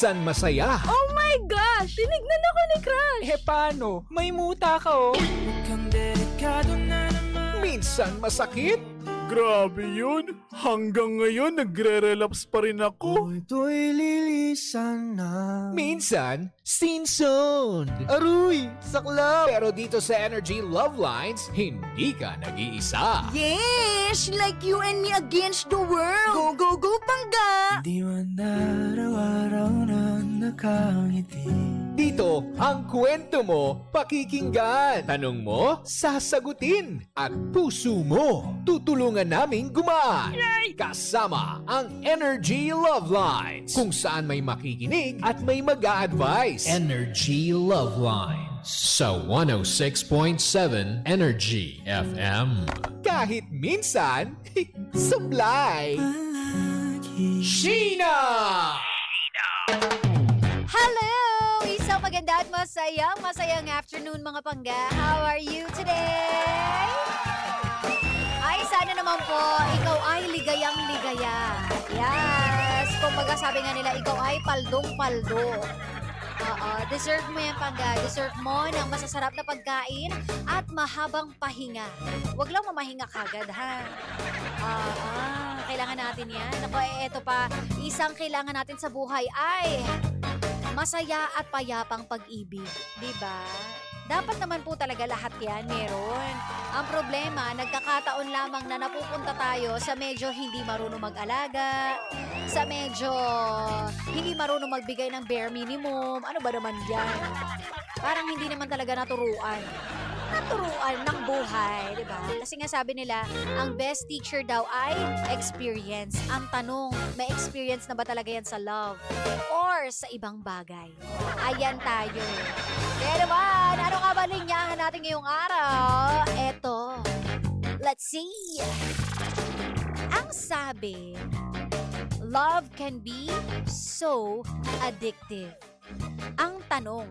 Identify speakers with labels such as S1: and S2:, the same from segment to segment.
S1: San masaya.
S2: Oh my gosh! Tinignan ako ni Crush!
S3: Paano? May muta ka oh.
S1: Minsan masakit.
S4: Grabe yun. Hanggang ngayon, nagre-relapse pa rin ako.
S5: Ito'y lilisan na.
S1: Minsan, sin-zoned.
S5: Aruy! Saklap!
S1: Pero dito sa Energy Love Lines, hindi ka nag-iisa.
S2: Yes! Like you and me against the world! Go, go, go, Pangga!
S5: Di man araw-araw na nakangiti.
S1: Dito, ang kwento mo, pakikinggan. Tanong mo, sasagutin. At puso mo, tutulungan naming gumaan. Kasama ang Energy Love Lines. Kung saan may makikinig at may mag-a-advise. Energy Love Lines. Sa 106.7 Energy FM. Kahit minsan, supply. Sheena!
S2: Hello! Isang maganda at masayang afternoon mga Pangga. How are you today? Ay, sana naman po, ikaw ay ligayang-ligaya. Yes! Kung baga sabi nga nila, ikaw ay paldong-paldo. Deserve mo yan, Pangga. Deserve mo ng masasarap na pagkain at mahabang pahinga. Huwag lang mamahinga kagad, ha? Kailangan natin yan. Ako, eto pa, isang kailangan natin sa buhay ay masaya at payapang pag-ibig. Diba? Dapat naman po talaga lahat yan meron. Ang problema, nagkakataon lamang na napupunta tayo sa medyo hindi marunong mag-alaga, sa medyo hindi marunong magbigay ng bare minimum. Ano ba naman yan? Parang hindi naman talaga naturuan ng buhay, di ba? Kasi nga sabi nila, ang best teacher daw ay experience. Ang tanong, may experience na ba talaga yan sa love? Or sa ibang bagay? Ayan tayo. Kaya naman, ano nga ba linyahan natin ngayong araw? Eto. Let's see. Ang sabi, love can be so addictive. Ang tanong,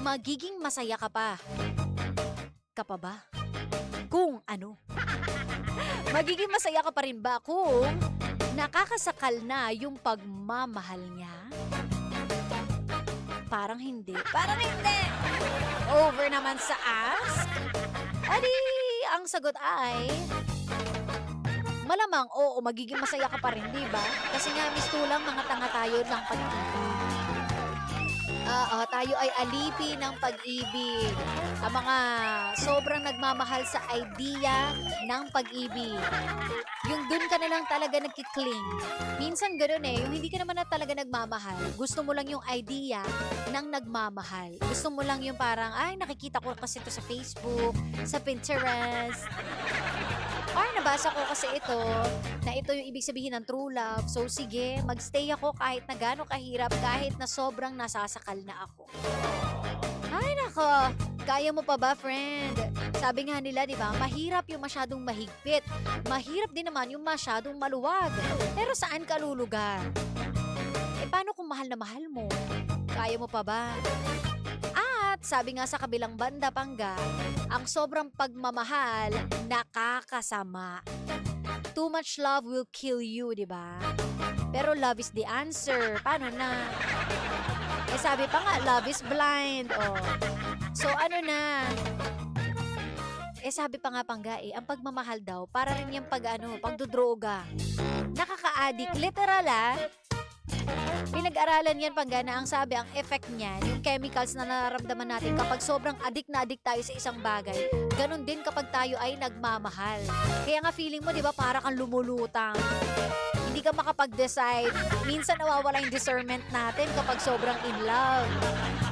S2: magiging masaya ka pa ba? Kung ano? Magiging masaya ka pa rin ba kung nakakasakal na yung pagmamahal niya? Parang hindi. Over naman sa ask? Adi, ang sagot ay malamang, oo, magiging masaya ka pa rin, di ba? Kasi nga, mistulang mga tanga tayo ng pag-ibig. Tayo ay alipi ng pag-ibig. Ang mga sobrang nagmamahal sa idea ng pag-ibig. Yung dun ka na lang talaga nagkikling. Minsan gano'n yung hindi ka naman na talaga nagmamahal. Gusto mo lang yung idea ng nagmamahal. Gusto mo lang yung parang, ay, nakikita ko kasi ito sa Facebook, sa Pinterest. Ay, nabasa ko kasi ito, na ito yung ibig sabihin ng true love. So, sige, magstay ako kahit na gano'ng kahirap, kahit na sobrang nasasakal na ako. Ay, nako, kaya mo pa ba, friend? Sabi nga nila, di ba, mahirap yung masyadong mahigpit. Mahirap din naman yung masyadong maluwag. Pero saan ka lulugar? Paano kung mahal na mahal mo? Kaya mo pa ba? At sabi nga sa kabilang banda, Pangga, ang sobrang pagmamahal nakakasama. Too much love will kill you, di ba? Pero love is the answer. Paano na? Sabi pa nga, love is blind. So ano na? Sabi pa nga, Pangga, ang pagmamahal daw, para rin yung pagdodroga. Nakaka-addict. Literal, Pinag-aralan yan, Pangga, na ang sabi, ang effect niyan, yung chemicals na nararamdaman natin kapag sobrang addict na addict tayo sa isang bagay, ganun din kapag tayo ay nagmamahal. Kaya nga feeling mo, di ba, para kang lumulutang. Hindi ka makapag-decide. Minsan nawawala yung discernment natin kapag sobrang in love.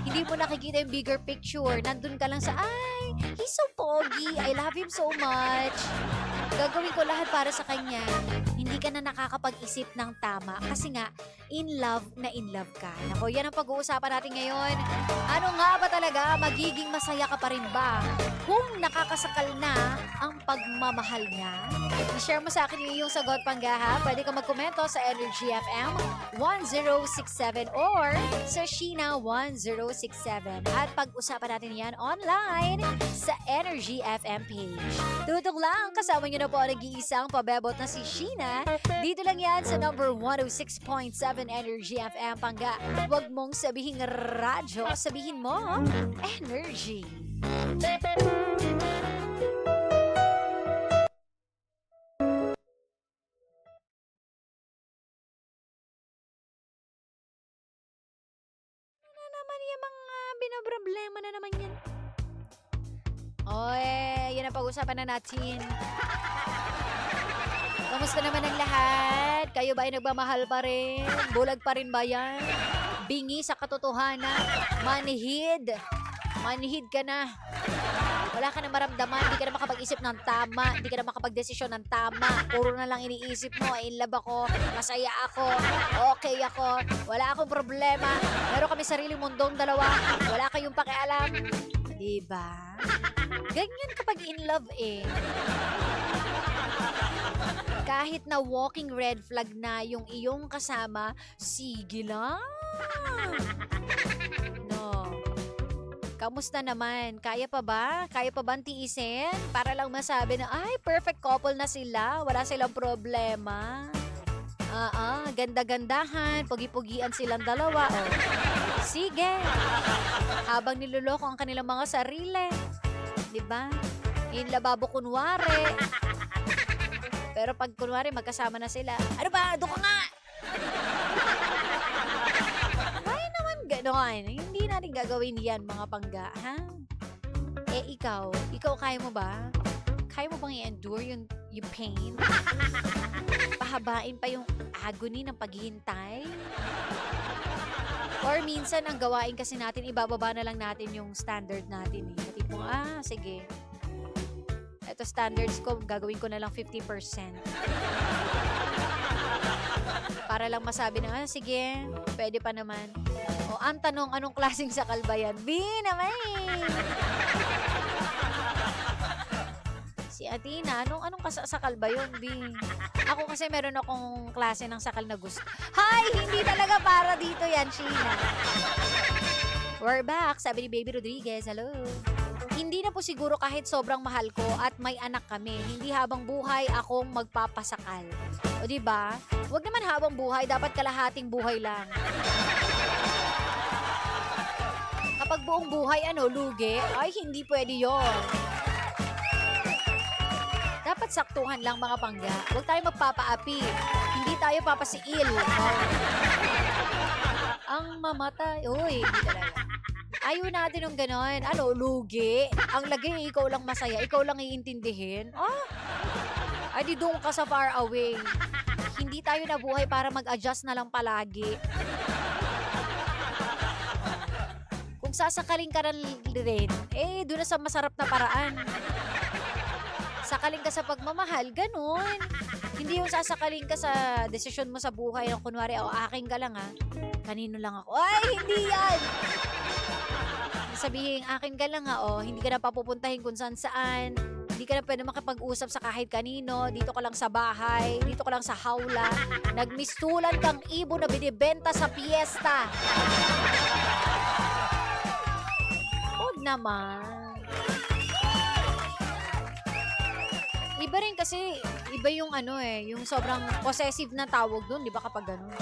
S2: Hindi mo nakikita yung bigger picture. Nandun ka lang sa, ay, he's so pogi. I love him so much. Gagawin ko lahat para sa kanya. Hindi ka na nakakapag-isip ng tama kasi nga, in love ka. Nako, yan ang pag-uusapan natin ngayon. Ano nga ba talaga? Magiging masaya ka pa rin ba kung nakakasakal na ang pagmamahal niya? I-share mo sa akin yung iyong sagot, Pangga, ha? Pwede ka magkomento sa Energy FM 1067 or sa Sheena 1067. At pag-usapan natin yan online sa Energy FM page. Tutok lang, kasama niyo na po ang nag-iisang pabebot na si Sheena Dito lang yan sa number 106.7 Energy FM Pangga. Huwag mong sabihin radyo, sabihin mo energy. Ano naman yung mga binoproblema na naman yan? Oy, yan ang pag-usapan na natin. Kamusta naman ang lahat? Kayo ba ay nagmamahal pa rin? Bulag pa rin ba yan? Bingi sa katotohanan? Manhid? Manhid ka na. Wala ka na maramdaman, hindi ka na makapag-isip ng tama, hindi ka na makapag-desisyon ng tama. Puro na lang iniisip mo, in love ako, masaya ako, okay ako, wala akong problema. Meron kami sariling mundong dalawa, wala kayong pakialam. Diba? Ganyan kapag in love eh. Kahit na walking red flag na yung iyong kasama, sige lang. No. Kamusta naman? Kaya pa ba? Kaya pa ba tiisin? Para lang masabi na, ay, perfect couple na sila. Wala silang problema. Ganda-gandahan. Pugi-pugian silang dalawa. Oh. Sige. Habang niloloko ang kanilang mga sarili. Diba? Yung lababo kunwari. Pero pag kunwari magkasama na sila, ano ba? Doon ka nga! Kaya naman gano'n. Hindi natin gagawin yan, mga pangga, ha? Eh, ikaw kaya mo ba? Kaya mo bang i-endure yung pain? Pahabain pa yung agony ng paghihintay? Or minsan, ang gawain kasi natin, ibababa na lang natin yung standard natin. Eh. Tipo, sige. Ito standards ko, gagawin ko na lang 50%. Para lang masabi na, sige, pwede pa naman. O, ang tanong, anong klaseng sakal ba yan? B naman eh. Si Athena, anong sakal ba yun, B? Ako kasi meron akong klase ng sakal na gusto. Hi! Hindi talaga para dito yan, Sheena. We're back, sabi ni Baby Rodriguez. Hello. Hindi na po siguro kahit sobrang mahal ko at may anak kami. Hindi habang buhay akong magpapasakal. O diba? Huwag naman habang buhay, dapat kalahating buhay lang. Kapag buong buhay, lugi, ay hindi pwede yon. Dapat saktuhan lang mga pangga. Huwag tayo magpapaapi. Hindi tayo papasiil. Ang mamatay. Uy, hindi talaga. Ayaw natin ng ganon. Lugi. Ang lagi, ikaw lang masaya. Ikaw lang iintindihin. Ay, di doon ka sa far away. Hindi tayo nabuhay para mag-adjust na lang palagi. Kung sasakaling ka rin, doon na sa masarap na paraan. Sakaling ka sa pagmamahal, ganun. Hindi yung sasakaling ka sa desisyon mo sa buhay. Yung kunwari, akin ka lang ha. Kanino lang ako. Ay, hindi yan! Sabihin, akin ka lang ha, hindi ka na papupuntahin kung saan. Hindi ka na pwede makipag-usap sa kahit kanino. Dito ka lang sa bahay, dito ka lang sa hawla. Nagmistulan kang ibon na binibenta sa piyesta. Huwag naman. Iba rin kasi, iba yung yung sobrang possessive na tawag doon, di ba kapag gano'n?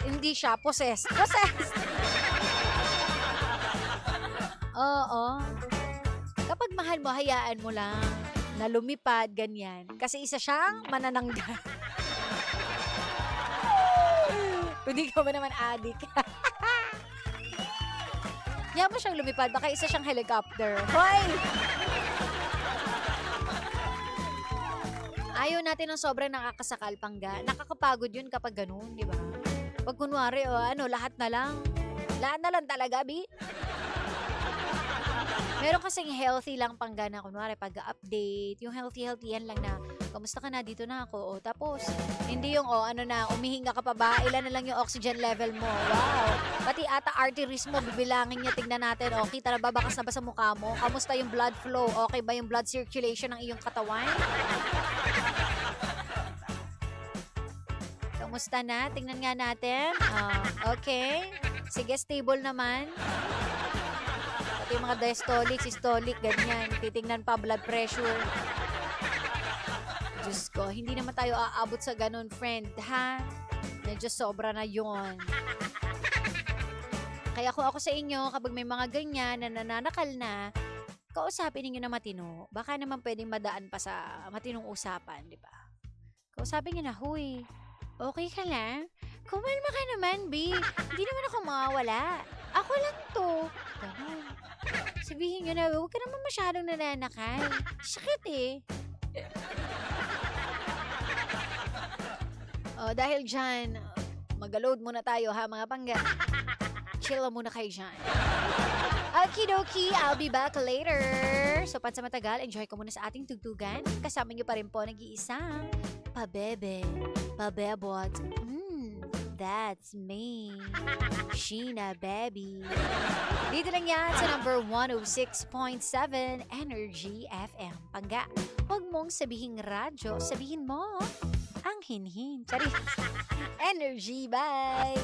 S2: Hindi siya, possessed. Possessed! Oo. Kapag mahal mo, hayaan mo lang na lumipad, ganyan. Kasi isa siyang manananggal. Hindi ka ba naman adik? Hayaan mo siyang lumipad, baka isa siyang helicopter. Hoy! Ayaw natin ng sobrang nakakasakal, pangga. Nakakapagod yun kapag ganun, di ba? Pag kunwari, lahat na lang. Lahat na lang talaga, Bi. Meron kasing healthy lang, pangga, na kunwari pag-update. Yung healthy yan lang na, kamusta ka na, dito na ako. Tapos, hindi yung, umihinga ka pa ba? Ilan na lang yung oxygen level mo. Wow. Pati ata arteries mo, bibilangin niya, tingnan natin. Kita na ba, bakas na ba sa mukha mo? Kamusta yung blood flow? Okay ba yung blood circulation ng iyong katawan? Kamusta na? Tingnan nga natin. Okay. Sige, stable naman. Pati yung mga diastolic, systolic, ganyan. Titingnan pa blood pressure. Diyos ko, hindi naman tayo aabot sa ganun, friend, ha? Medyo sobra na yon. Kaya kung ako sa inyo, kapag may mga ganyan na nananakal na, kausapin ninyo na matino. Baka naman pwedeng madaan pa sa matinong usapan, di ba? Kausapin nyo na, huy, okay ka lang? Kumalma ka naman, B. Hindi naman ako mawawala. Ako lang to. Ganun. Sabihin nyo na, huwag ka naman masyadong nananakal. Sakit eh. Dahil dyan, mag-load muna tayo ha mga pangga. Chill muna kayo dyan. Okidoki, I'll be back later. So pansamatagal, enjoy ko muna sa ating tugtugan. Kasama niyo pa rin po nag-iisang pabebe, pabebot. That's me. Sheena, baby. Dito lang yan sa number 106.7 Energy FM. Pangga, huwag mong sabihin radyo, sabihin mo ang hinhin. Charis. Energy, bye!